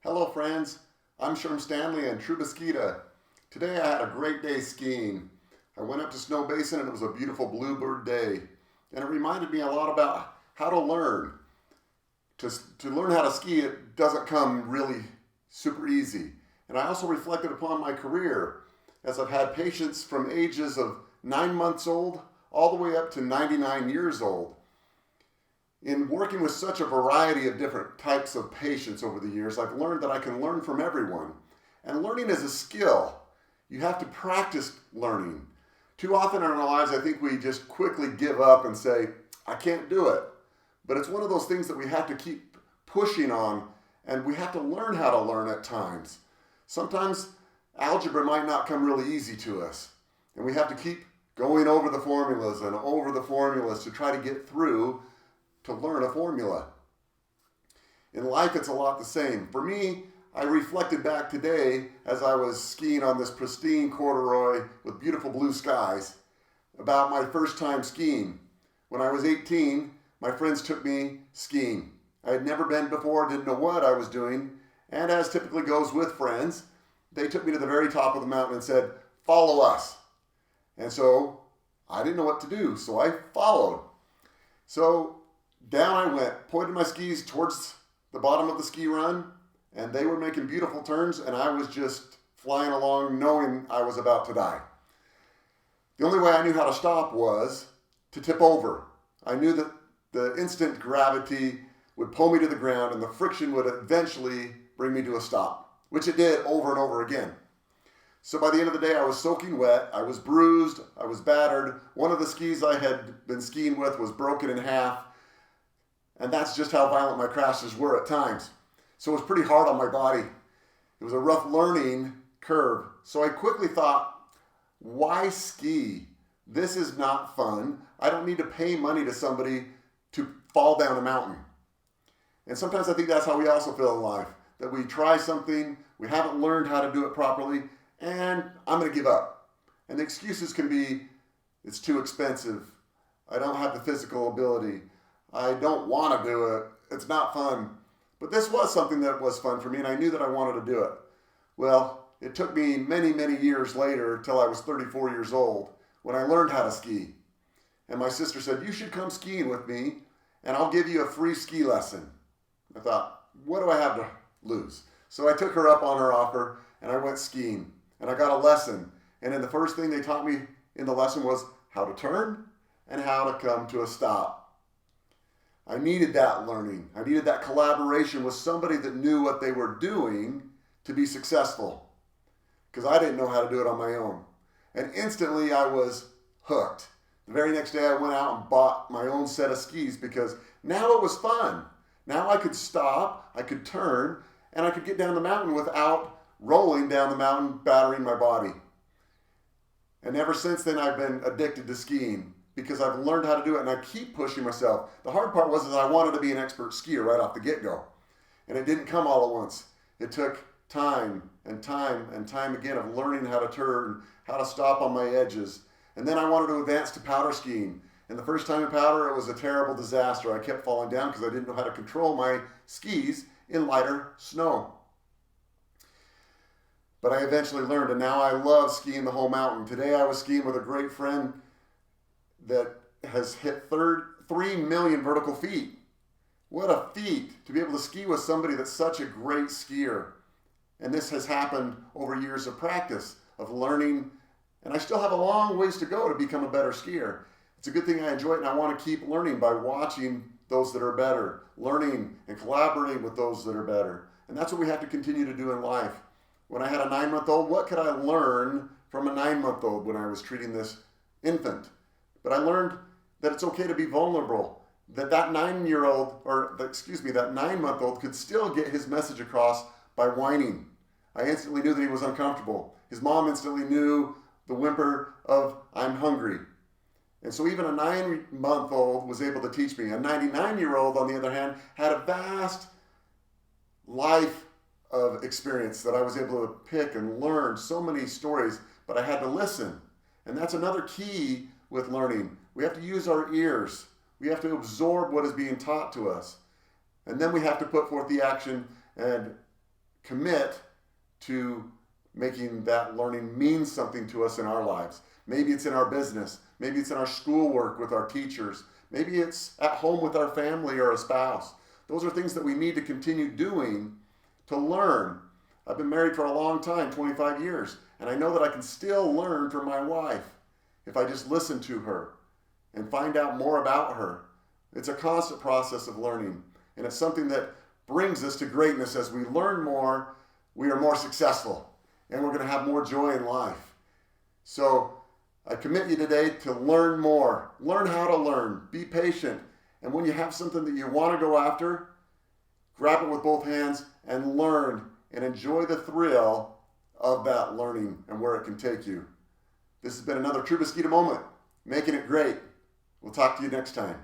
Hello friends, I'm Sherm Stanley in Trubiskita. Today I had a great day skiing. I went up to Snow Basin and it was a beautiful bluebird day. And it reminded me a lot about how to learn. To learn how to ski, it doesn't come really super easy. And I also reflected upon my career as I've had patients from ages of 9 months old all the way up to 99 years old. In working with such a variety of different types of patients over the years, I've learned that I can learn from everyone. And learning is a skill. You have to practice learning. Too often in our lives, I think we just quickly give up and say, I can't do it. But it's one of those things that we have to keep pushing on, and we have to learn how to learn at times. Sometimes algebra might not come really easy to us, and we have to keep going over the formulas and over the formulas to try to get through to learn a formula. In life, it's a lot the same. For me, I reflected back today as I was skiing on this pristine corduroy with beautiful blue skies about my first time skiing. When I was 18, my friends took me skiing. I had never been before, didn't know what I was doing, and as typically goes with friends, they took me to the very top of the mountain and said, "Follow us." And so I didn't know what to do, so I followed. So down I went, pointed my skis towards the bottom of the ski run, and they were making beautiful turns, and I was just flying along knowing I was about to die. The only way I knew how to stop was to tip over. I knew that the instant gravity would pull me to the ground and the friction would eventually bring me to a stop, which it did over and over again. So by the end of the day, I was soaking wet, I was bruised, I was battered. One of the skis I had been skiing with was broken in half. And that's just how violent my crashes were at times. So it was pretty hard on my body. It was a rough learning curve. So I quickly thought, why ski? This is not fun. I don't need to pay money to somebody to fall down a mountain. And sometimes I think that's how we also feel in life. That we try something, we haven't learned how to do it properly, and I'm going to give up. And the excuses can be, it's too expensive. I don't have the physical ability. I don't want to do it. It's not fun. But this was something that was fun for me, and I knew that I wanted to do it. Well, it took me many, many years later, till I was 34 years old, when I learned how to ski. And my sister said, "You should come skiing with me, and I'll give you a free ski lesson." I thought, what do I have to lose? So I took her up on her offer, and I went skiing, and I got a lesson. And then the first thing they taught me in the lesson was how to turn and how to come to a stop. I needed that learning. I needed that collaboration with somebody that knew what they were doing to be successful, because I didn't know how to do it on my own. And instantly I was hooked. The very next day I went out and bought my own set of skis because now it was fun. Now I could stop, I could turn, and I could get down the mountain without rolling down the mountain, battering my body. And ever since then I've been addicted to skiing, because I've learned how to do it and I keep pushing myself. The hard part was that I wanted to be an expert skier right off the get-go. And it didn't come all at once. It took time and time and time again of learning how to turn, how to stop on my edges. And then I wanted to advance to powder skiing. And the first time in powder, it was a terrible disaster. I kept falling down because I didn't know how to control my skis in lighter snow. But I eventually learned, and now I love skiing the whole mountain. Today I was skiing with a great friend that has hit 3 million vertical feet. What a feat to be able to ski with somebody that's such a great skier. And this has happened over years of practice, of learning, and I still have a long ways to go to become a better skier. It's a good thing I enjoy it, and I want to keep learning by watching those that are better, learning and collaborating with those that are better. And that's what we have to continue to do in life. When I had a 9-month-old, what could I learn from a 9-month-old when I was treating this infant? But I learned that it's okay to be vulnerable, that 9-month-old could still get his message across by whining. I instantly knew that he was uncomfortable. His mom instantly knew the whimper of, "I'm hungry." And so even a 9-month-old was able to teach me. A 99-year-old, on the other hand, had a vast life of experience that I was able to pick and learn so many stories, but I had to listen. And that's another key with learning. We have to use our ears. We have to absorb what is being taught to us. And then we have to put forth the action and commit to making that learning mean something to us in our lives. Maybe it's in our business. Maybe it's in our schoolwork with our teachers. Maybe it's at home with our family or a spouse. Those are things that we need to continue doing to learn. I've been married for a long time, 25 years, and I know that I can still learn from my wife if I just listen to her and find out more about her. It's a constant process of learning, and it's something that brings us to greatness. As we learn more, we are more successful, and we're going to have more joy in life. So I commit you today to learn more. Learn how to learn. Be patient. And when you have something that you want to go after, grab it with both hands and learn and enjoy the thrill of that learning and where it can take you. This has been another Trubiskita moment, making it great. We'll talk to you next time.